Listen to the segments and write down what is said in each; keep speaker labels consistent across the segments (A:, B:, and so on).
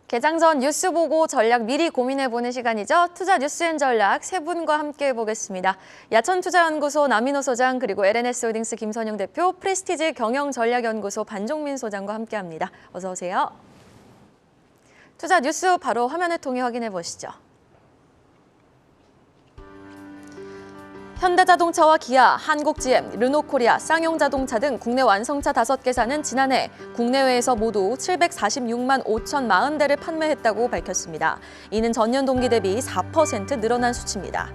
A: 개장 전 뉴스 보고 전략 미리 고민해보는 시간이죠. 투자 뉴스앤전략 세 분과 함께 해보겠습니다. 야천투자연구소 남인호 소장 그리고 LNS홀딩스 김선영 대표, 프레스티지 경영전략연구소 반종민 소장과 함께합니다. 어서 오세요. 투자 뉴스 바로 화면을 통해 확인해 보시죠. 현대자동차와 기아, 한국GM, 르노코리아, 쌍용자동차 등 국내 완성차 5개사는 지난해 국내외에서 모두 746만 5,040대를 판매했다고 밝혔습니다. 이는 전년 동기 대비 4% 늘어난 수치입니다.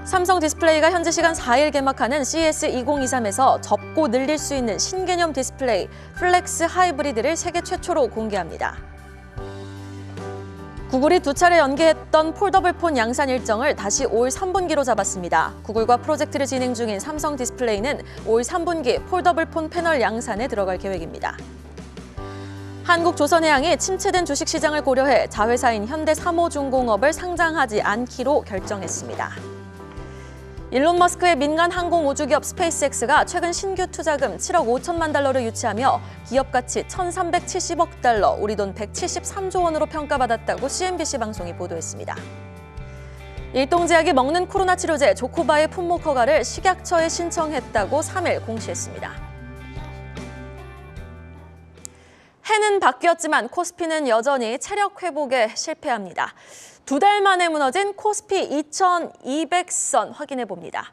A: 삼성 디스플레이가 현지 시간 4일 개막하는 CES 2023에서 접고 늘릴 수 있는 신개념 디스플레이 플렉스 하이브리드를 세계 최초로 공개합니다. 구글이 2차례 연기했던 폴더블 폰 양산 일정을 다시 올 3분기로 잡았습니다. 구글과 프로젝트를 진행 중인 삼성 디스플레이는 올 3분기 폴더블 폰 패널 양산에 들어갈 계획입니다. 한국조선해양이 침체된 주식시장을 고려해 자회사인 현대삼호중공업을 상장하지 않기로 결정했습니다. 일론 머스크의 민간 항공 우주기업 스페이스X가 최근 신규 투자금 7억 5천만 달러를 유치하며 기업 가치 1,370억 달러, 우리 돈 173조 원으로 평가받았다고 CNBC 방송이 보도했습니다. 일동제약이 먹는 코로나 치료제 조코바의 품목 허가를 식약처에 신청했다고 3일 공시했습니다. 해는 바뀌었지만 코스피는 여전히 체력 회복에 실패합니다. 2달 만에 무너진 코스피 2200선 확인해 봅니다.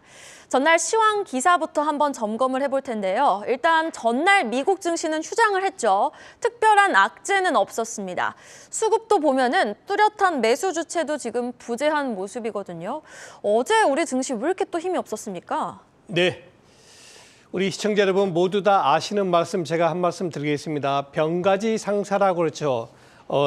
A: 전날 시황 기사부터 한번 점검을 해볼 텐데요. 일단 전날 미국 증시는 휴장을 했죠. 특별한 악재는 없었습니다. 수급도 보면은 뚜렷한 매수 주체도 지금 부재한 모습이거든요. 어제 우리 증시 왜 이렇게 또 힘이 없었습니까?
B: 네. 우리 시청자 여러분 모두 다 아시는 말씀 제가 한 말씀 드리겠습니다. 병가지 상사라고 그렇죠.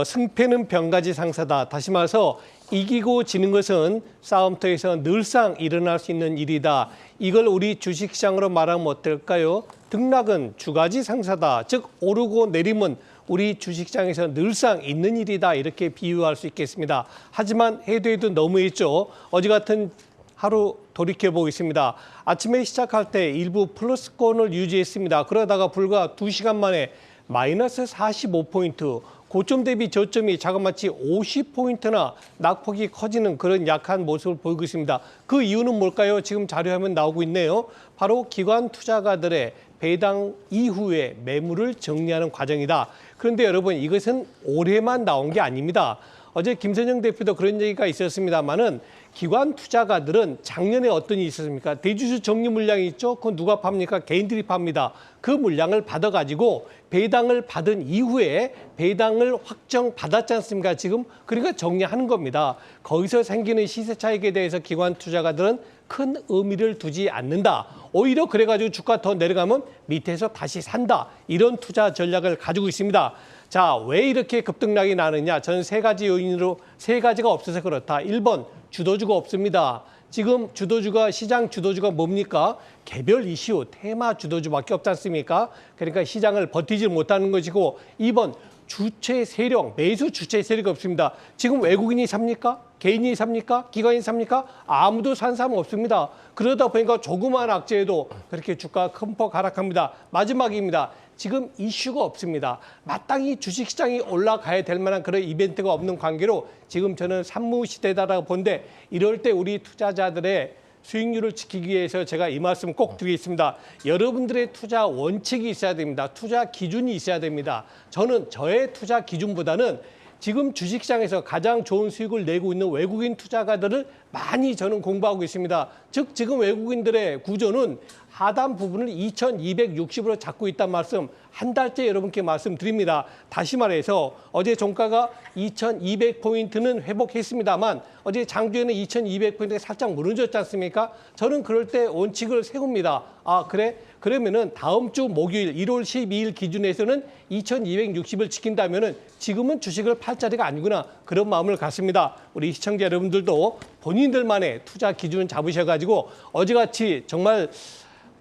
B: 승패는 병가지 상사다. 다시 말해서 이기고 지는 것은 싸움터에서 늘상 일어날 수 있는 일이다. 이걸 우리 주식시장으로 말하면 어떨까요? 등락은 주가지 상사다. 즉 오르고 내림은 우리 주식시장에서 늘상 있는 일이다. 이렇게 비유할 수 있겠습니다. 하지만 해도 너무했죠. 어제 같은 하루 돌이켜보겠습니다. 아침에 시작할 때 일부 플러스권을 유지했습니다. 그러다가 불과 2시간 만에 마이너스 45포인트, 고점 대비 저점이 자그마치 50포인트나 낙폭이 커지는 그런 약한 모습을 보이고 있습니다. 그 이유는 뭘까요? 지금 자료화면 나오고 있네요. 바로 기관 투자가들의 배당 이후에 매물을 정리하는 과정이다. 그런데 여러분 이것은 올해만 나온 게 아닙니다. 어제 김선영 대표도 그런 얘기가 있었습니다만은 기관 투자가들은 작년에 어떤 일이 있었습니까? 대주주 정리 물량이 있죠. 그건 누가 팝니까? 개인들이 팝니다. 그 물량을 받아가지고 배당을 받은 이후에 배당을 확정 받았지 않습니까? 지금 그러니까 정리하는 겁니다. 거기서 생기는 시세 차익에 대해서 기관 투자가들은 큰 의미를 두지 않는다. 오히려 그래가지고 주가 더 내려가면 밑에서 다시 산다. 이런 투자 전략을 가지고 있습니다. 자, 왜 이렇게 급등락이 나느냐? 저는 세 가지 요인으로 세 가지가 없어서 그렇다. 1번, 주도주가 없습니다. 지금 주도주가 시장 주도주가 뭡니까? 개별 이슈, 테마 주도주밖에 없지 않습니까? 그러니까 시장을 버티지 못하는 것이고 2번, 주체 세력, 매수 주체 세력이 없습니다. 지금 외국인이 삽니까? 개인이 삽니까? 기관이 삽니까? 아무도 산 사람 없습니다. 그러다 보니까 조그마한 악재에도 그렇게 주가가 큰 폭 하락합니다. 마지막입니다. 지금 이슈가 없습니다. 마땅히 주식시장이 올라가야 될 만한 그런 이벤트가 없는 관계로 지금 저는 산무시대다라고 보는데 이럴 때 우리 투자자들의 수익률을 지키기 위해서 제가 이 말씀 꼭 드리겠습니다. 여러분들의 투자 원칙이 있어야 됩니다. 투자 기준이 있어야 됩니다. 저는 저의 투자 기준보다는 지금 주식시장에서 가장 좋은 수익을 내고 있는 외국인 투자가들을 많이 저는 공부하고 있습니다. 즉 지금 외국인들의 구조는 하단 부분을 2260으로 잡고 있다는 말씀 한 달째 여러분께 말씀드립니다. 다시 말해서 어제 종가가 2200포인트는 회복했습니다만 어제 장중에는 2200포인트가 살짝 무너졌지 않습니까? 저는 그럴 때 원칙을 세웁니다. 아 그래? 그러면은 다음 주 목요일 1월 12일 기준에서는 2260을 지킨다면은 지금은 주식을 팔 자리가 아니구나. 그런 마음을 갖습니다. 우리 시청자 여러분들도 본인들만의 투자 기준을 잡으셔가지고 어제같이 정말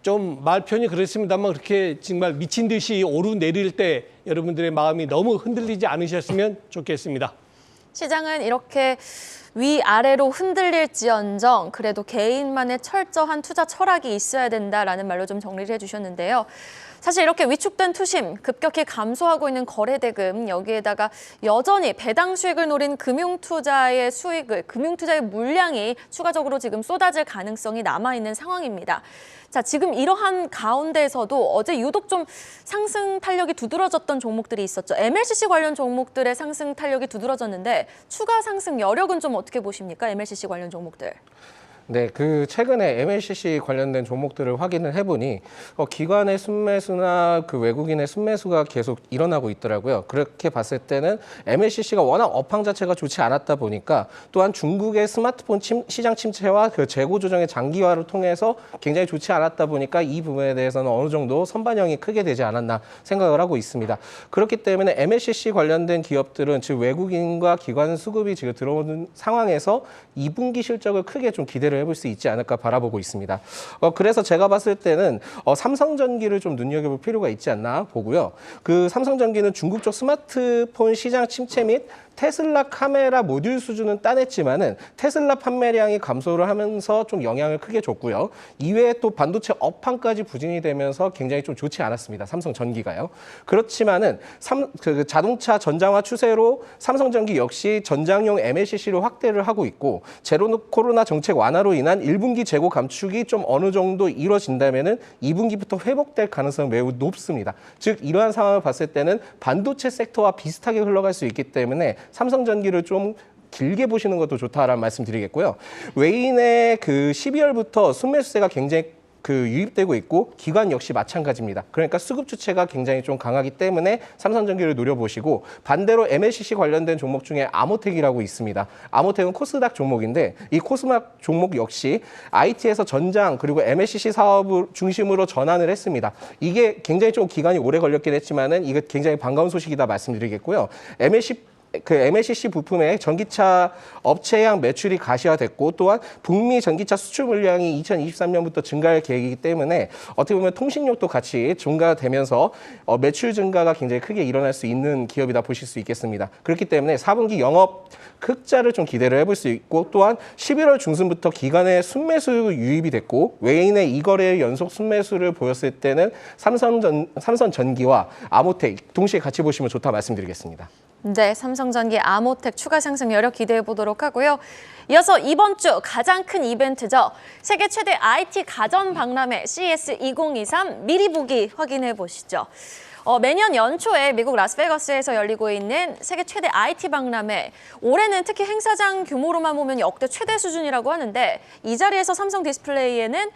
B: 좀 말 표현이 그렇습니다만 그렇게 정말 미친 듯이 오르내릴 때 여러분들의 마음이 너무 흔들리지 않으셨으면 좋겠습니다.
A: 시장은 이렇게 위아래로 흔들릴지언정 그래도 개인만의 철저한 투자 철학이 있어야 된다라는 말로 좀 정리를 해주셨는데요. 사실 이렇게 위축된 투심, 급격히 감소하고 있는 거래대금, 여기에다가 여전히 배당 수익을 노린 금융투자의 물량이 추가적으로 지금 쏟아질 가능성이 남아있는 상황입니다. 자, 지금 이러한 가운데에서도 어제 유독 좀 상승 탄력이 두드러졌던 종목들이 있었죠. MLCC 관련 종목들의 상승 탄력이 두드러졌는데 추가 상승 여력은 좀 어떻게 보십니까? MLCC 관련 종목들.
C: 네, 최근에 MLCC 관련된 종목들을 확인을 해보니 기관의 순매수나 외국인의 순매수가 계속 일어나고 있더라고요. 그렇게 봤을 때는 MLCC가 워낙 업황 자체가 좋지 않았다 보니까 또한 중국의 스마트폰 시장 침체와 재고 조정의 장기화를 통해서 굉장히 좋지 않았다 보니까 이 부분에 대해서는 어느 정도 선반영이 크게 되지 않았나 생각을 하고 있습니다. 그렇기 때문에 MLCC 관련된 기업들은 즉 외국인과 기관 수급이 지금 들어오는 상황에서 2분기 실적을 크게 좀 기대를 해볼 수 있지 않을까 바라보고 있습니다. 그래서 제가 봤을 때는 삼성전기를 좀 눈여겨볼 필요가 있지 않나 보고요. 삼성전기는 중국 쪽 스마트폰 시장 침체 및 테슬라 카메라 모듈 수준은 따냈지만은 테슬라 판매량이 감소를 하면서 좀 영향을 크게 줬고요. 이외에 또 반도체 업황까지 부진이 되면서 굉장히 좀 좋지 않았습니다. 삼성전기가요. 그렇지만은 자동차 전장화 추세로 삼성전기 역시 전장용 MLCC로 확대를 하고 있고 제로 코로나 정책 완화로 인한 1분기 재고 감축이 좀 어느 정도 이루어진다면은 2분기부터 회복될 가능성은 매우 높습니다. 즉 이러한 상황을 봤을 때는 반도체 섹터와 비슷하게 흘러갈 수 있기 때문에 삼성전기를 좀 길게 보시는 것도 좋다라는 말씀 드리겠고요. 외인의 12월부터 순매수세가 굉장히 유입되고 있고 기관 역시 마찬가지입니다. 그러니까 수급 주체가 굉장히 좀 강하기 때문에 삼성전기를 노려보시고 반대로 MLCC 관련된 종목 중에 아모텍이라고 있습니다. 아모텍은 코스닥 종목인데 이 코스닥 종목 역시 IT에서 전장 그리고 MLCC 사업을 중심으로 전환을 했습니다. 이게 굉장히 좀 기간이 오래 걸렸긴 했지만은 이거 굉장히 반가운 소식이다 말씀드리겠고요. MLCC 부품의 전기차 업체향 매출이 가시화됐고 또한 북미 전기차 수출 물량이 2023년부터 증가할 계획이기 때문에 어떻게 보면 통신력도 같이 증가되면서 매출 증가가 굉장히 크게 일어날 수 있는 기업이다 보실 수 있겠습니다. 그렇기 때문에 4분기 영업 흑자를 좀 기대를 해볼 수 있고 또한 11월 중순부터 기관의 순매수 유입이 됐고 외인의 2거래의 연속 순매수를 보였을 때는 삼성전기와 아모텍 동시에 같이 보시면 좋다 말씀드리겠습니다.
A: 네, 삼성전기 아모텍 추가 상승 여력 기대해 보도록 하고요. 이어서 이번 주 가장 큰 이벤트죠. 세계 최대 IT 가전 박람회 CES 2023 미리 보기 확인해 보시죠. 매년 연초에 미국 라스베가스에서 열리고 있는 세계 최대 IT 박람회. 올해는 특히 행사장 규모로만 보면 역대 최대 수준이라고 하는데 이 자리에서 삼성 디스플레이에는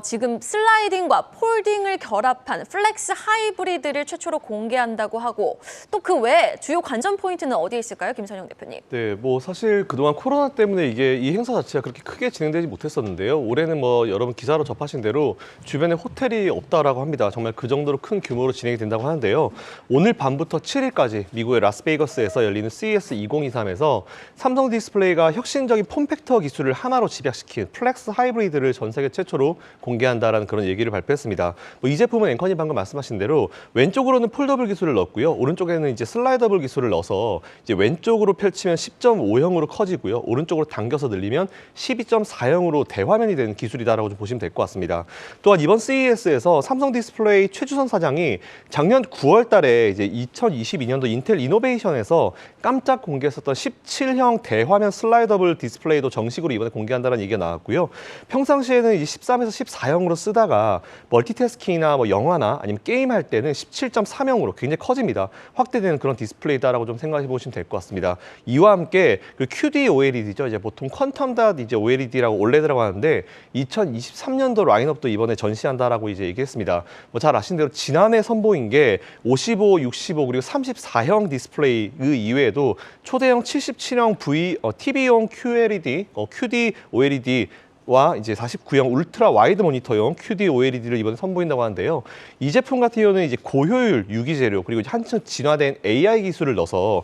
A: 지금 슬라이딩과 폴딩을 결합한 플렉스 하이브리드를 최초로 공개한다고 하고 또 그 외에 주요 관전 포인트는 어디에 있을까요? 김선영 대표님.
D: 네, 사실 그동안 코로나 때문에 이 행사 자체가 그렇게 크게 진행되지 못했었는데요. 올해는 여러분 기사로 접하신 대로 주변에 호텔이 없다라고 합니다. 정말 그 정도로 큰 규모로 진행이 된다고 하는데요. 오늘 밤부터 7일까지 미국의 라스베이거스에서 열리는 CES 2023에서 삼성 디스플레이가 혁신적인 폼팩터 기술을 하나로 집약시킨 플렉스 하이브리드를 전 세계 최초로 공개한다라는 그런 얘기를 발표했습니다. 이 제품은 앵커님 방금 말씀하신 대로 왼쪽으로는 폴더블 기술을 넣었고요. 오른쪽에는 이제 슬라이더블 기술을 넣어서 이제 왼쪽으로 펼치면 10.5형으로 커지고요. 오른쪽으로 당겨서 늘리면 12.4형으로 대화면이 되는 기술이다라고 좀 보시면 될 것 같습니다. 또한 이번 CES에서 삼성 디스플레이 최주선 사장이 작년 9월 달에 이제 2022년도 인텔 이노베이션에서 깜짝 공개했었던 17형 대화면 슬라이더블 디스플레이도 정식으로 이번에 공개한다는 얘기가 나왔고요. 평상시에는 이제 13에서 14형으로 쓰다가 멀티태스킹이나 영화나 아니면 게임할 때는 17.3형으로 굉장히 커집니다. 확대되는 그런 디스플레이다라고 좀 생각해 보시면 될 것 같습니다. 이와 함께 QD OLED죠. 이제 보통 퀀텀 닷 이제 OLED라고 올레드라고 하는데 2023년도 라인업도 이번에 전시한다라고 이제 얘기했습니다. 잘 아신 대로 지난해 선보인 게 55, 65 그리고 34형 디스플레이 이외에도 초대형 77형 TV용 QLED, QD OLED 와 이제 49형 울트라 와이드 모니터용 QD OLED를 이번에 선보인다고 하는데요. 이 제품 같은 경우는 이제 고효율 유기 재료 그리고 한층 진화된 AI 기술을 넣어서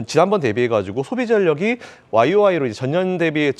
D: 지난번 대비해 가지고 소비 전력이 YoY로 이제 전년 대비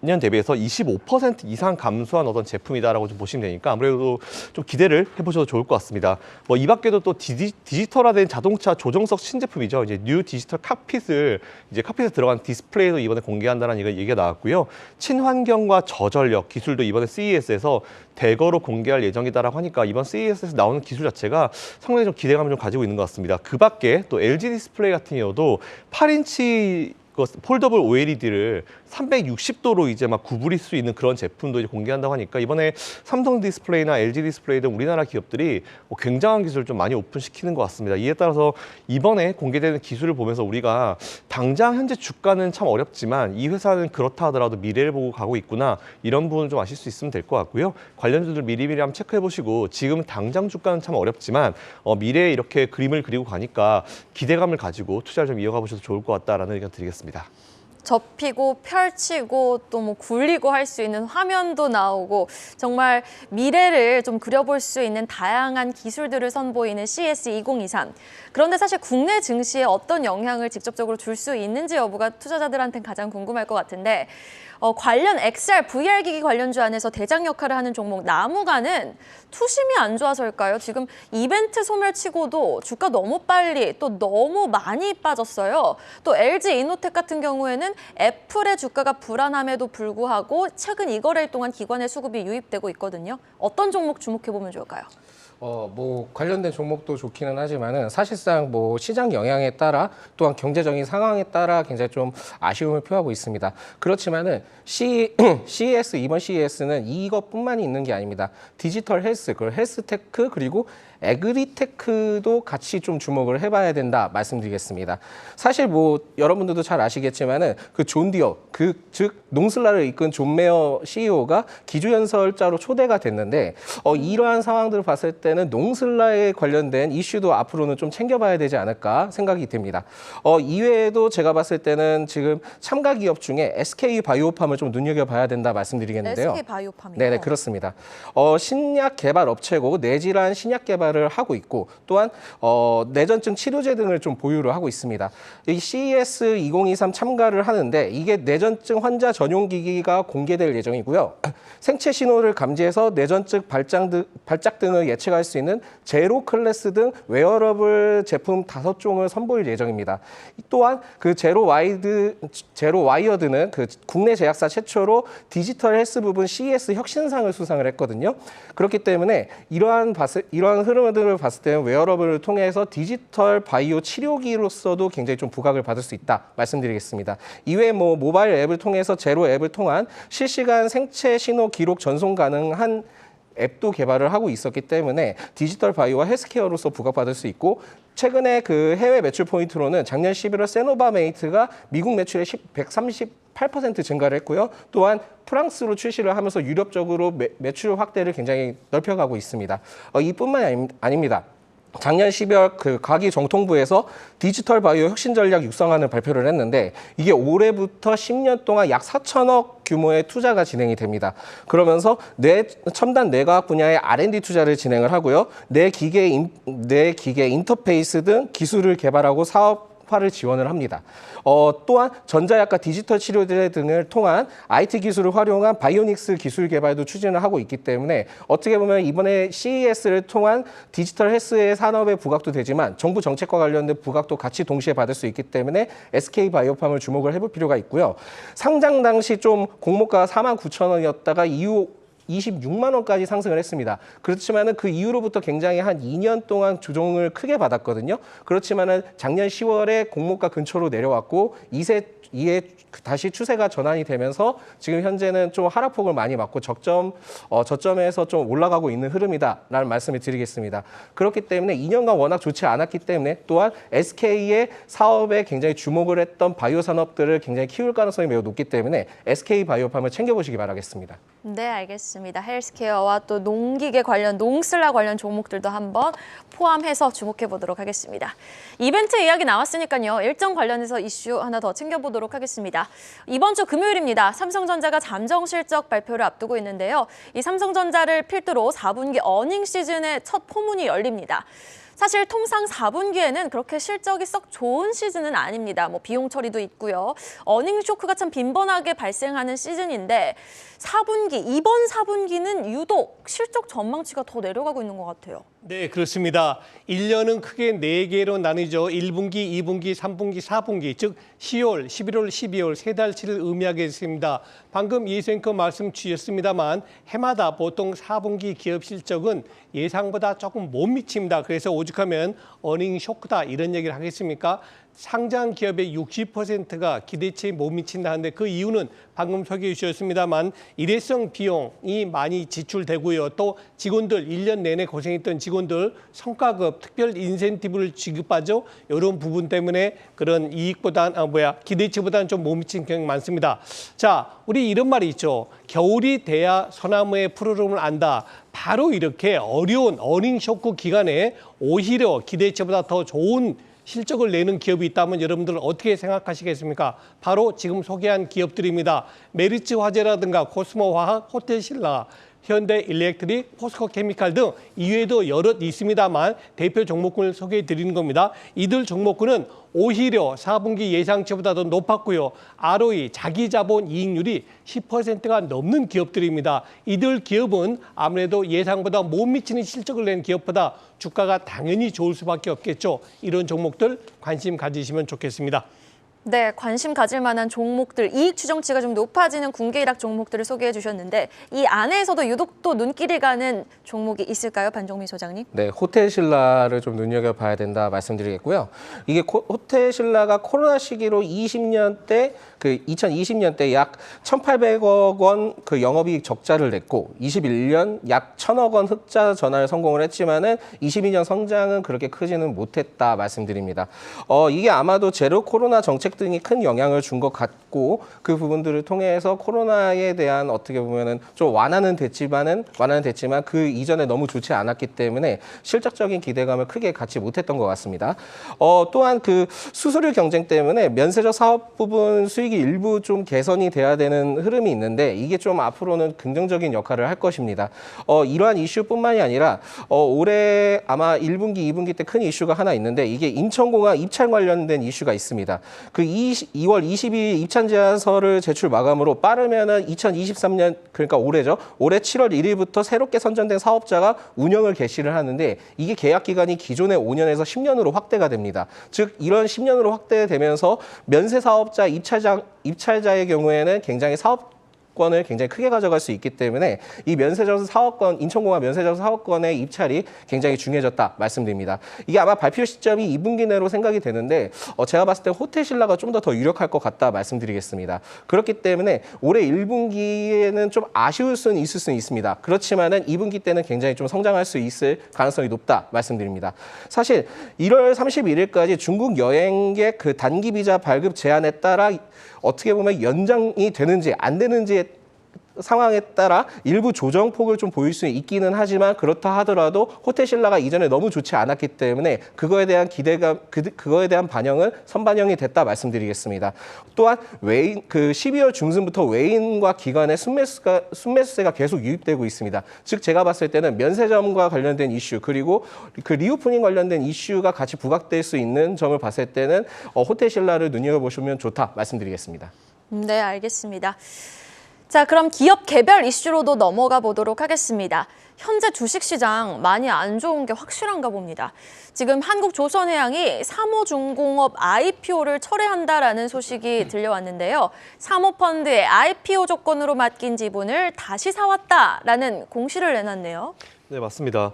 D: 전년 대비해서 25% 이상 감소한 어떤 제품이다라고 좀 보시면 되니까 아무래도 좀 기대를 해보셔도 좋을 것 같습니다. 뭐 이 밖에도 또 디지털화된 자동차 조정석 신제품이죠. 이제 뉴 디지털 칵핏을 이제 칵핏에 들어간 디스플레이도 이번에 공개한다는 얘기가 나왔고요. 친환경과 저전력 기술도 이번에 CES에서 대거로 공개할 예정이다라고 하니까 이번 CES에서 나오는 기술 자체가 상당히 좀 기대감을 좀 가지고 있는 것 같습니다. 그 밖에 또 LG 디스플레이 같은 경우도 8인치 폴더블 OLED를 360도로 이제 막 구부릴 수 있는 그런 제품도 이제 공개한다고 하니까 이번에 삼성 디스플레이나 LG 디스플레이 등 우리나라 기업들이 굉장한 기술을 좀 많이 오픈시키는 것 같습니다. 이에 따라서 이번에 공개되는 기술을 보면서 우리가 당장 현재 주가는 참 어렵지만 이 회사는 그렇다 하더라도 미래를 보고 가고 있구나 이런 부분을 좀 아실 수 있으면 될 것 같고요. 관련주들 미리미리 한번 체크해 보시고 지금 당장 주가는 참 어렵지만 미래에 이렇게 그림을 그리고 가니까 기대감을 가지고 투자를 좀 이어가 보셔도 좋을 것 같다라는 의견 드리겠습니다.
A: 접히고 펼치고 또 뭐 굴리고 할 수 있는 화면도 나오고 정말 미래를 좀 그려볼 수 있는 다양한 기술들을 선보이는 CES 2023. 그런데 사실 국내 증시에 어떤 영향을 직접적으로 줄 수 있는지 여부가 투자자들한테는 가장 궁금할 것 같은데 관련 XR, VR 기기 관련주 안에서 대장 역할을 하는 종목 나무가는 투심이 안 좋아서일까요? 지금 이벤트 소멸치고도 주가 너무 빨리 또 너무 많이 빠졌어요. 또 LG 이노텍 같은 경우에는 애플의 주가가 불안함에도 불구하고 최근 이거래일 동안 기관의 수급이 유입되고 있거든요. 어떤 종목 주목해보면 좋을까요?
C: 뭐 관련된 종목도 좋기는 하지만은 사실상 뭐 시장 영향에 따라 또한 경제적인 상황에 따라 굉장히 좀 아쉬움을 표하고 있습니다. 그렇지만은 CES 이번 CES는 이것뿐만이 있는 게 아닙니다. 디지털 헬스, 그리고 헬스테크 그리고 에그리테크도 같이 좀 주목을 해봐야 된다 말씀드리겠습니다. 사실 뭐 여러분들도 잘 아시겠지만은 그 존 디어, 즉 농슬라를 이끈 존 메어 CEO가 기조연설자로 초대가 됐는데 이러한 상황들을 봤을 때는 농슬라에 관련된 이슈도 앞으로는 좀 챙겨봐야 되지 않을까 생각이 듭니다. 이외에도 제가 봤을 때는 지금 참가 기업 중에 SK 바이오팜을 좀 눈여겨봐야 된다 말씀드리겠는데요.
A: SK 바이오팜이요?
C: 네네, 그렇습니다. 신약 개발 업체고 내질환 신약 개발을 하고 있고 또한 뇌전증 치료제 등을 좀 보유를 하고 있습니다. 이 CES 2023 참가를 하는데 이게 뇌전증 환자 전용 기기가 공개될 예정이고요. 생체 신호를 감지해서 뇌전증 발작 등을 예측할 수 있는 제로 클래스 등 웨어러블 제품 5종을 선보일 예정입니다. 또한 그 제로 와이어드는 그 국내 제약사 최초로 디지털 헬스 부분 CES 혁신상을 수상을 했거든요. 그렇기 때문에 이러한 흐름을 봤을 때는 웨어러블을 통해서 디지털 바이오 치료기로서도 굉장히 좀 부각을 받을 수 있다 말씀드리겠습니다. 이외에 뭐 모바일 앱을 통해서 제로 앱을 통한 실시간 생체 신호 기록 전송 가능한 앱도 개발을 하고 있었기 때문에 디지털 바이오와 헬스케어로서 부각받을 수 있고 최근에 그 해외 매출 포인트로는 작년 11월 세노바메이트가 미국 매출의 138% 증가를 했고요. 또한 프랑스로 출시를 하면서 유럽적으로 매출 확대를 굉장히 넓혀가고 있습니다. 이뿐만이 아닙니다. 작년 12월 그 과기정통부에서 디지털 바이오 혁신 전략 육성안을 발표를 했는데 이게 올해부터 10년 동안 약 4천억 규모의 투자가 진행이 됩니다. 그러면서 첨단 뇌과학 분야의 R&D 투자를 진행을 하고요. 뇌기계 인터페이스 등 기술을 개발하고 사업화를 지원을 합니다. 또한 전자약과 디지털 치료제 등을 통한 IT 기술을 활용한 바이오닉스 기술 개발도 추진을 하고 있기 때문에 어떻게 보면 이번에 CES를 통한 디지털 헬스의 산업의 부각도 되지만 정부 정책과 관련된 부각도 같이 동시에 받을 수 있기 때문에 SK 바이오팜을 주목을 해볼 필요가 있고요. 상장 당시 좀 공모가가 49,000원이었다가 이후 26만 원까지 상승을 했습니다. 그렇지만은 그 이후로부터 굉장히 한 2년 동안 조정을 크게 받았거든요. 그렇지만은 작년 10월에 공모가 근처로 내려왔고 이에 다시 추세가 전환이 되면서 지금 현재는 좀 하락폭을 많이 맞고 저점에서 좀 올라가고 있는 흐름이다라는 말씀을 드리겠습니다. 그렇기 때문에 2년간 워낙 좋지 않았기 때문에 또한 SK의 사업에 굉장히 주목을 했던 바이오 산업들을 굉장히 키울 가능성이 매우 높기 때문에 SK 바이오팜을 챙겨보시기 바라겠습니다.
A: 네, 알겠습니다. 헬스케어와 또 농기계 관련, 농슬라 관련 종목들도 한번 포함해서 주목해 보도록 하겠습니다. 이벤트 이야기 나왔으니까요. 일정 관련해서 이슈 하나 더 챙겨보도록 하겠습니다. 이번 주 금요일입니다. 삼성전자가 잠정 실적 발표를 앞두고 있는데요. 이 삼성전자를 필두로 4분기 어닝 시즌의 첫 포문이 열립니다. 사실 통상 4분기에는 그렇게 실적이 썩 좋은 시즌은 아닙니다. 뭐 비용 처리도 있고요. 어닝 쇼크가 참 빈번하게 발생하는 시즌인데 이번 4분기는 유독 실적 전망치가 더 내려가고 있는 것 같아요.
B: 네, 그렇습니다. 1년은 크게 4개로 나뉘죠. 1분기, 2분기, 3분기, 4분기, 즉 10월, 11월, 12월 세 달치를 의미하겠습니다. 방금 이생커 말씀 주셨습니다만 해마다 보통 4분기 기업 실적은 예상보다 조금 못 미칩니다. 그래서 오죽하면 어닝 쇼크다 이런 얘기를 하겠습니까? 상장 기업의 60%가 기대치에 못 미친다는데 그 이유는 방금 소개해 주셨습니다만 일회성 비용이 많이 지출되고요. 또 직원들 1년 내내 고생했던 직원들 성과급 특별 인센티브를 지급하죠. 이런 부분 때문에 그런 기대치보다는 좀 못 미친 경향이 많습니다. 자, 우리 이런 말이 있죠. 겨울이 돼야 소나무의 푸르름을 안다. 바로 이렇게 어려운 어닝 쇼크 기간에 오히려 기대치보다 더 좋은 실적을 내는 기업이 있다면 여러분들 어떻게 생각하시겠습니까? 바로 지금 소개한 기업들입니다. 메리츠 화재라든가 코스모화학, 호텔신라, 현대일렉트릭, 포스코케미칼 등 이외에도 여럿 있습니다만 대표 종목군을 소개해 드리는 겁니다. 이들 종목군은 오히려 4분기 예상치보다 더 높았고요. ROE, 자기자본 이익률이 10%가 넘는 기업들입니다. 이들 기업은 아무래도 예상보다 못 미치는 실적을 낸 기업보다 주가가 당연히 좋을 수밖에 없겠죠. 이런 종목들 관심 가지시면 좋겠습니다.
A: 네, 관심 가질 만한 종목들, 이익 추정치가 좀 높아지는 군계일학 종목들을 소개해 주셨는데 이 안에서도 유독 또 눈길이 가는 종목이 있을까요, 반종민 소장님?
C: 네, 호텔신라를 좀 눈여겨봐야 된다 말씀드리겠고요. 이게 호텔신라가 코로나 시기로 2020년 때 약 1,800억 원 그 영업이익 적자를 냈고 21년 약 1,000억 원 흑자 전환을 성공을 했지만은 22년 성장은 그렇게 크지는 못했다 말씀드립니다. 이게 아마도 제로 코로나 정책 등이 큰 영향을 준 것 같고 그 부분들을 통해서 코로나에 대한 어떻게 보면은 좀 완화는 됐지만 그 이전에 너무 좋지 않았기 때문에 실적적인 기대감을 크게 갖지 못했던 것 같습니다. 또한 그 수수료 경쟁 때문에 면세점 사업 부분 수익이 일부 좀 개선이 돼야 되는 흐름이 있는데 이게 좀 앞으로는 긍정적인 역할을 할 것입니다. 이러한 이슈뿐만이 아니라 올해 아마 1분기, 2분기 때 큰 이슈가 하나 있는데 이게 인천공항 입찰 관련된 이슈가 있습니다. 그 2월 22일 입찰 제안서를 제출 마감으로 빠르면은 2023년 그러니까 올해죠. 올해 7월 1일부터 새롭게 선정된 사업자가 운영을 개시를 하는데 이게 계약 기간이 기존의 5년에서 10년으로 확대가 됩니다. 즉 이런 10년으로 확대되면서 면세 사업자 입찰자의 경우에는 굉장히 사업권을 굉장히 크게 가져갈 수 있기 때문에 이 면세점 사업권, 인천공항 면세점 사업권의 입찰이 굉장히 중요해졌다 말씀드립니다. 이게 아마 발표 시점이 2분기 내로 생각이 되는데 제가 봤을 때 호텔신라가 좀 더 유력할 것 같다 말씀드리겠습니다. 그렇기 때문에 올해 1분기에는 좀 아쉬울 수는 있을 수는 있습니다. 그렇지만은 2분기 때는 굉장히 좀 성장할 수 있을 가능성이 높다 말씀드립니다. 사실 1월 31일까지 중국 여행객 그 단기 비자 발급 제한에 따라 어떻게 보면 연장이 되는지 안 되는지에 상황에 따라 일부 조정폭을 좀 보일 수 있기는 하지만 그렇다 하더라도 호텔신라가 이전에 너무 좋지 않았기 때문에 그거에 대한 기대감, 그거에 대한 반영은 선반영이 됐다 말씀드리겠습니다. 또한 외인, 12월 중순부터 외인과 기관의 순매수세가 계속 유입되고 있습니다. 즉 제가 봤을 때는 면세점과 관련된 이슈 그리고 그 리오프닝 관련된 이슈가 같이 부각될 수 있는 점을 봤을 때는 호텔신라를 눈여겨보시면 좋다 말씀드리겠습니다.
A: 네, 알겠습니다. 자, 그럼 기업 개별 이슈로도 넘어가 보도록 하겠습니다. 현재 주식시장 많이 안 좋은 게 확실한가 봅니다. 지금 한국조선해양이 사모중공업 IPO를 철회한다라는 소식이 들려왔는데요. 사모펀드의 IPO 조건으로 맡긴 지분을 다시 사왔다라는 공시를 내놨네요.
D: 네, 맞습니다.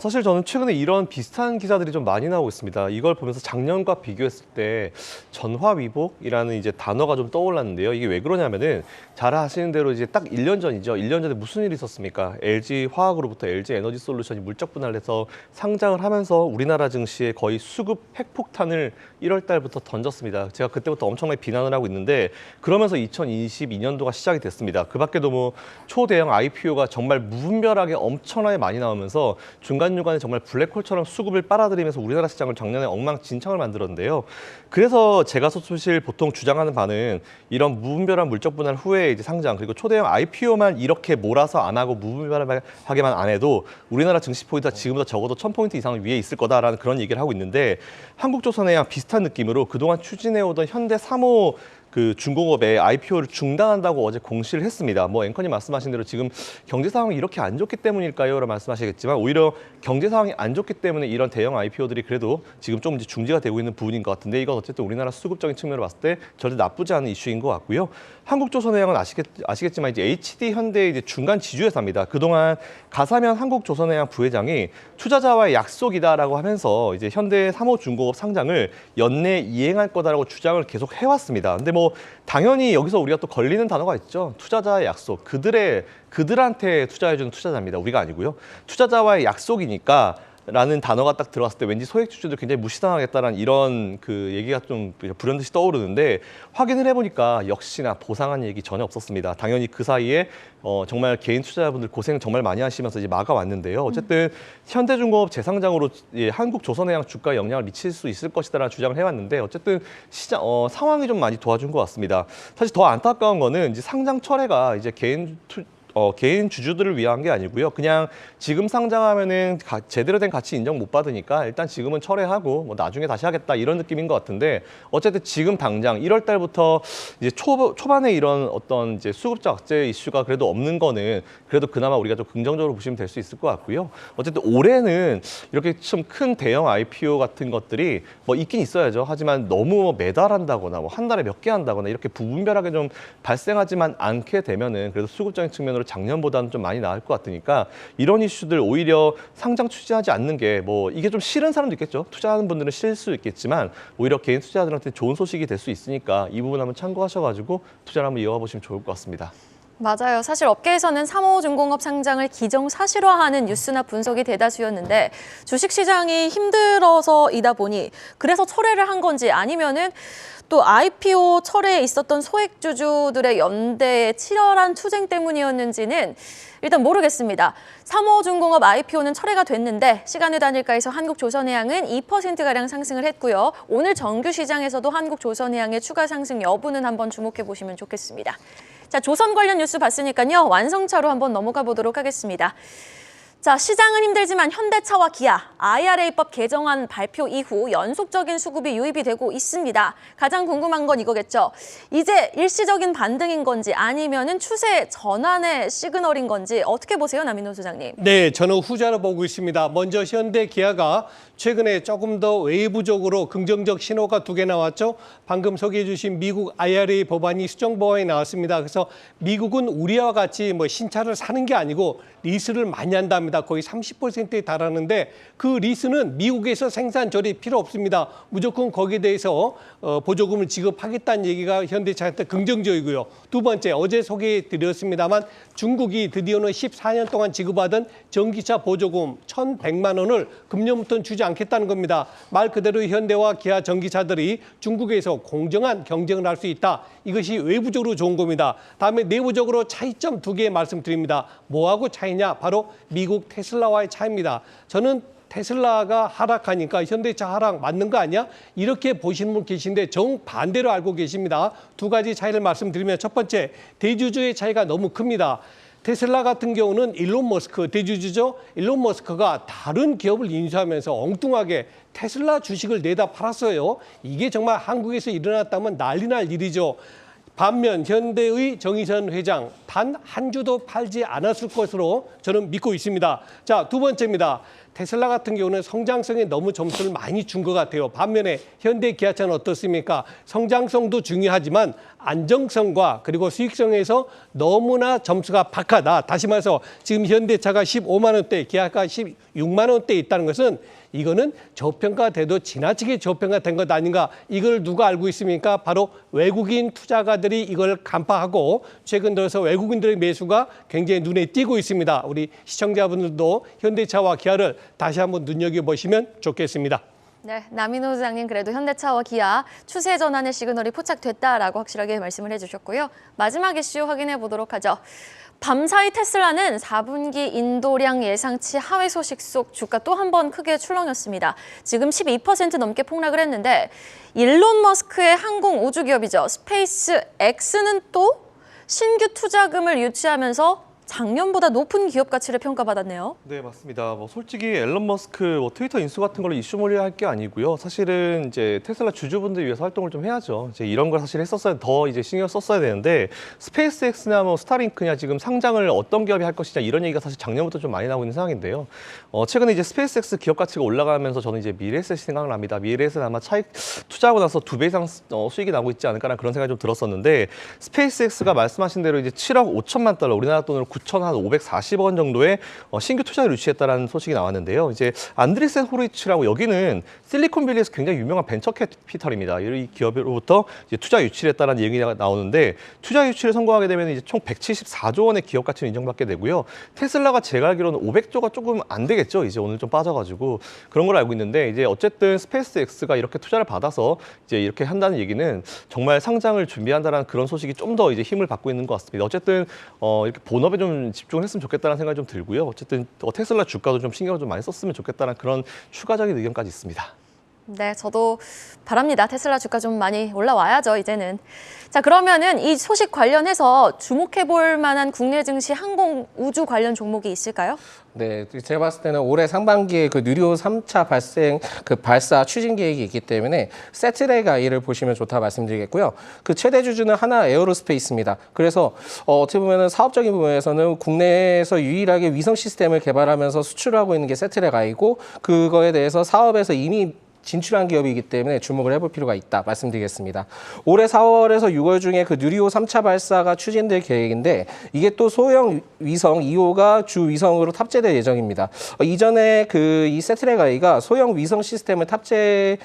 D: 사실 저는 최근에 이런 비슷한 기사들이 좀 많이 나오고 있습니다. 이걸 보면서 작년과 비교했을 때 전화위복이라는 이제 단어가 좀 떠올랐는데요. 이게 왜 그러냐면은 잘 아시는 대로 이제 딱 1년 전이죠. 1년 전에 무슨 일이 있었습니까? LG화학으로부터 LG에너지솔루션이 물적 분할해서 상장을 하면서 우리나라 증시에 거의 수급 핵폭탄을 1월 달부터 던졌습니다. 제가 그때부터 엄청나게 비난을 하고 있는데 그러면서 2022년도가 시작이 됐습니다. 그 밖에도 뭐 초대형 IPO가 정말 무분별하게 엄청나게 많이 나오면서 중간중간에 정말 블랙홀처럼 수급을 빨아들이면서 우리나라 시장을 작년에 엉망진창을 만들었는데요. 그래서 제가 사실 보통 주장하는 바는 이런 무분별한 물적 분할 후에 이제 상장 그리고 초대형 IPO만 이렇게 몰아서 안 하고 무분별하게만 안 해도 우리나라 증시 포인트가 지금보다 적어도 1000포인트 이상 위에 있을 거다라는 그런 얘기를 하고 있는데 한국조선해양 비슷한 느낌으로 그동안 추진해오던 현대 3호 그 중공업의 IPO를 중단한다고 어제 공시를 했습니다. 뭐 앵커님 말씀하신 대로 지금 경제 상황이 이렇게 안 좋기 때문일까요? 라고 말씀하시겠지만 오히려 경제 상황이 안 좋기 때문에 이런 대형 IPO들이 그래도 지금 좀 이제 중지가 되고 있는 부분인 것 같은데 이건 어쨌든 우리나라 수급적인 측면으로 봤을 때 절대 나쁘지 않은 이슈인 것 같고요. 한국조선해양은 아시겠지만 이제 HD 현대의 이제 중간 지주회사입니다. 그동안 가사면 한국조선해양 부회장이 투자자와의 약속이다라고 하면서 이제 현대 3호 중공업 상장을 연내 이행할 거다라고 주장을 계속 해왔습니다. 근데 뭐 당연히 여기서 우리가 또 걸리는 단어가 있죠. 투자자의 약속. 그들한테 투자해주는 투자자입니다. 우리가 아니고요. 투자자와의 약속이니까 라는 단어가 딱 들어갔을 때 왠지 소액주주들 굉장히 무시당하겠다라는 이런 그 얘기가 좀 불현듯이 떠오르는데 확인을 해보니까 역시나 보상한 얘기 전혀 없었습니다. 당연히 그 사이에 정말 개인 투자자분들 고생 정말 많이 하시면서 이제 막아왔는데요. 어쨌든 현대중공업 재상장으로 한국조선해양 주가에 영향을 미칠 수 있을 것이다라는 주장을 해왔는데 어쨌든 시장 상황이 좀 많이 도와준 것 같습니다. 사실 더 안타까운 거는 이제 상장 철회가 이제 개인 주주들을 위한 게 아니고요. 그냥 지금 상장하면은 제대로 된 가치 인정 못 받으니까 일단 지금은 철회하고 뭐 나중에 다시 하겠다 이런 느낌인 것 같은데 어쨌든 지금 당장 1월 달부터 이제 초반에 이런 어떤 이제 수급자 악재 이슈가 그래도 없는 거는 그래도 그나마 우리가 좀 긍정적으로 보시면 될 수 있을 것 같고요. 어쨌든 올해는 이렇게 좀 큰 대형 IPO 같은 것들이 뭐 있긴 있어야죠. 하지만 너무 매달 한다거나 뭐 한 달에 몇 개 한다거나 이렇게 부분별하게 좀 발생하지만 않게 되면은 그래도 수급적인 측면으로 작년보다는 좀 많이 나을 것 같으니까 이런 이슈들 오히려 상장 추진하지 않는 게 뭐 이게 좀 싫은 사람도 있겠죠. 투자하는 분들은 싫을 수 있겠지만 오히려 개인 투자자들한테 좋은 소식이 될 수 있으니까 이 부분 한번 참고하셔가지고 투자를 한번 이어가 보시면 좋을 것 같습니다.
A: 맞아요. 사실 업계에서는 3호 중공업 상장을 기정사실화하는 뉴스나 분석이 대다수였는데 주식시장이 힘들어서이다 보니 그래서 철회를 한 건지 아니면은 또 IPO 철회에 있었던 소액주주들의 연대의 치열한 투쟁 때문이었는지는 일단 모르겠습니다. 3호 중공업 IPO는 철회가 됐는데 시간의 단일가에서 한국조선해양은 2%가량 상승을 했고요. 오늘 정규 시장에서도 한국조선해양의 추가 상승 여부는 한번 주목해 보시면 좋겠습니다. 자, 조선 관련 뉴스 봤으니까요. 완성차로 한번 넘어가 보도록 하겠습니다. 자, 시장은 힘들지만 현대차와 기아, IRA법 개정안 발표 이후 연속적인 수급이 유입이 되고 있습니다. 가장 궁금한 건 이거겠죠. 이제 일시적인 반등인 건지 아니면은 추세 전환의 시그널인 건지 어떻게 보세요, 남인호 소장님?
B: 네, 저는 후자로 보고 있습니다. 먼저 현대 기아가 최근에 조금 더 외부적으로 긍정적 신호가 2개 나왔죠. 방금 소개해 주신 미국 IRA 법안이 수정 법안이 나왔습니다. 그래서 미국은 우리와 같이 뭐 신차를 사는 게 아니고 리스를 많이 한답니다. 거의 30%에 달하는데 그 리스는 미국에서 생산 조립 필요 없습니다. 무조건 거기에 대해서 보조금을 지급하겠다는 얘기가 현대차한테 긍정적이고요. 두 번째, 어제 소개해 드렸습니다만 중국이 드디어는 14년 동안 지급하던 전기차 보조금 1,100만 원을 금년부터는 주지 않겠다는 겁니다. 말 그대로 현대와 기아 전기차들이 중국에서 공정한 경쟁을 할 수 있다. 이것이 외부적으로 좋은 겁니다. 다음에 내부적으로 차이점 2개 말씀드립니다. 뭐하고 차이냐? 바로 미국 테슬라와의 차이입니다. 저는 테슬라가 하락하니까 현대차 하락 맞는 거 아니야? 이렇게 보시는 분 계신데 정반대로 알고 계십니다. 2가지 차이를 말씀드리면 첫 번째, 대주주의 차이가 너무 큽니다. 테슬라 같은 경우는 일론 머스크, 대주주죠. 일론 머스크가 다른 기업을 인수하면서 엉뚱하게 테슬라 주식을 내다 팔았어요. 이게 정말 한국에서 일어났다면 난리 날 일이죠. 반면 현대의 정의선 회장 단 한 주도 팔지 않았을 것으로 저는 믿고 있습니다. 자, 2번째입니다. 테슬라 같은 경우는 성장성에 너무 점수를 많이 준 것 같아요. 반면에 현대 기아차는 어떻습니까? 성장성도 중요하지만 안정성과 그리고 수익성에서 너무나 점수가 박하다. 다시 말해서 지금 현대차가 15만 원대, 기아가 16만 원대에 있다는 것은 이거는 저평가돼도 지나치게 저평가된 것 아닌가. 이걸 누가 알고 있습니까? 바로 외국인 투자가들이 이걸 간파하고 최근 들어서 외국인들의 매수가 굉장히 눈에 띄고 있습니다. 우리 시청자분들도 현대차와 기아를 다시 한번 눈여겨보시면 좋겠습니다.
A: 네, 남인호 소장님 그래도 현대차와 기아 추세 전환의 시그널이 포착됐다라고 확실하게 말씀을 해주셨고요. 마지막 이슈 확인해 보도록 하죠. 밤사이 테슬라는 4분기 인도량 예상치 하회 소식 속 주가 또 한 번 크게 출렁였습니다. 지금 12% 넘게 폭락을 했는데 일론 머스크의 항공 우주 기업이죠. 스페이스 X는 또 신규 투자금을 유치하면서 작년보다 높은 기업 가치를 평가받았네요.
D: 네, 맞습니다. 뭐 솔직히 앨런 머스크 트위터 인수 같은 걸로 이슈몰이 할 게 아니고요. 사실은 이제 테슬라 주주분들 위해서 활동을 좀 해야죠. 이제 이런 걸 사실 했었어야 더 이제 신경 썼어야 되는데 스페이스X나 뭐 스타링크냐 지금 상장을 어떤 기업이 할 것이냐 이런 얘기가 사실 작년부터 좀 많이 나오고 있는 상황인데요. 최근에 이제 스페이스X 기업 가치가 올라가면서 저는 이제 미래에셋이 생각을 합니다. 미래에셋 아마 차익 투자하고 나서 2배 이상 수익이 나고 있지 않을까라는 그런 생각이 좀 들었었는데 스페이스X가 말씀하신 대로 이제 7억 5천만 달러 우리나라 돈으로 9,540억 원 정도의 신규 투자를 유치했다는 소식이 나왔는데요. 이제 안드리센 호르이츠라고 여기는 실리콘밸리에서 굉장히 유명한 벤처 캐피탈입니다. 이 기업으로부터 이제 투자 유치를 했다는 얘기가 나오는데 투자 유치를 성공하게 되면 이제 총 174조 원의 기업 가치를 인정받게 되고요. 테슬라가 제가 알기로는 500조가 조금 안 되겠죠. 이제 오늘 좀 빠져가지고 그런 걸 알고 있는데 이제 어쨌든 스페이스X가 이렇게 투자를 받아서 이제 이렇게 한다는 얘기는 정말 상장을 준비한다는 그런 소식이 좀 더 이제 힘을 받고 있는 것 같습니다. 어쨌든 이렇게 본업에 좀 집중을 했으면 좋겠다는 생각이 좀 들고요. 어쨌든 테슬라 주가도 좀 신경을 좀 많이 썼으면 좋겠다는 그런 추가적인 의견까지 있습니다.
A: 네, 저도 바랍니다. 테슬라 주가 좀 많이 올라와야죠, 이제는. 자, 그러면은 이 소식 관련해서 주목해 볼 만한 국내 증시 항공 우주 관련 종목이 있을까요?
C: 네, 제가 봤을 때는 올해 상반기에 그 누리호 3차 발사 추진 계획이 있기 때문에 세트레가이를 보시면 좋다 말씀드리겠고요. 그 최대 주주는 하나 에어로스페이스입니다. 그래서 어떻게 보면은 사업적인 부분에서는 국내에서 유일하게 위성 시스템을 개발하면서 수출하고 있는 게 세트레가이고 그거에 대해서 사업에서 이미 진출한 기업이기 때문에 주목을 해볼 필요가 있다 말씀드리겠습니다. 올해 4월에서 6월 중에 그 누리호 3차 발사가 추진될 계획인데 이게 또 소형 위성 2호가 주 위성으로 탑재될 예정입니다. 이전에 이 세트레가이가 소형 위성 시스템을 탑재를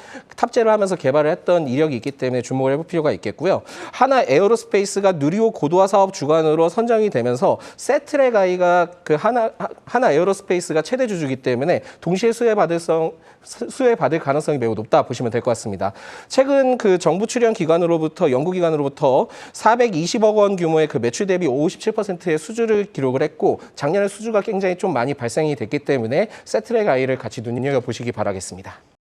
C: 하면서 개발을 했던 이력이 있기 때문에 주목을 해볼 필요가 있겠고요. 하나 에어로스페이스가 누리호 고도화 사업 주관으로 선정이 되면서 세트레가이가 그 하나 에어로스페이스가 최대 주주이기 때문에 동시에 수혜받을 가능성이 매우 높다 보시면 될 것 같습니다. 최근 그 정부 출연 기관으로부터 연구기관으로부터 420억 원 규모의 그 매출 대비 57%의 수주를 기록을 했고 작년에 수주가 굉장히 좀 많이 발생이 됐기 때문에 세트레가이를 같이 눈여겨보시기 바라겠습니다.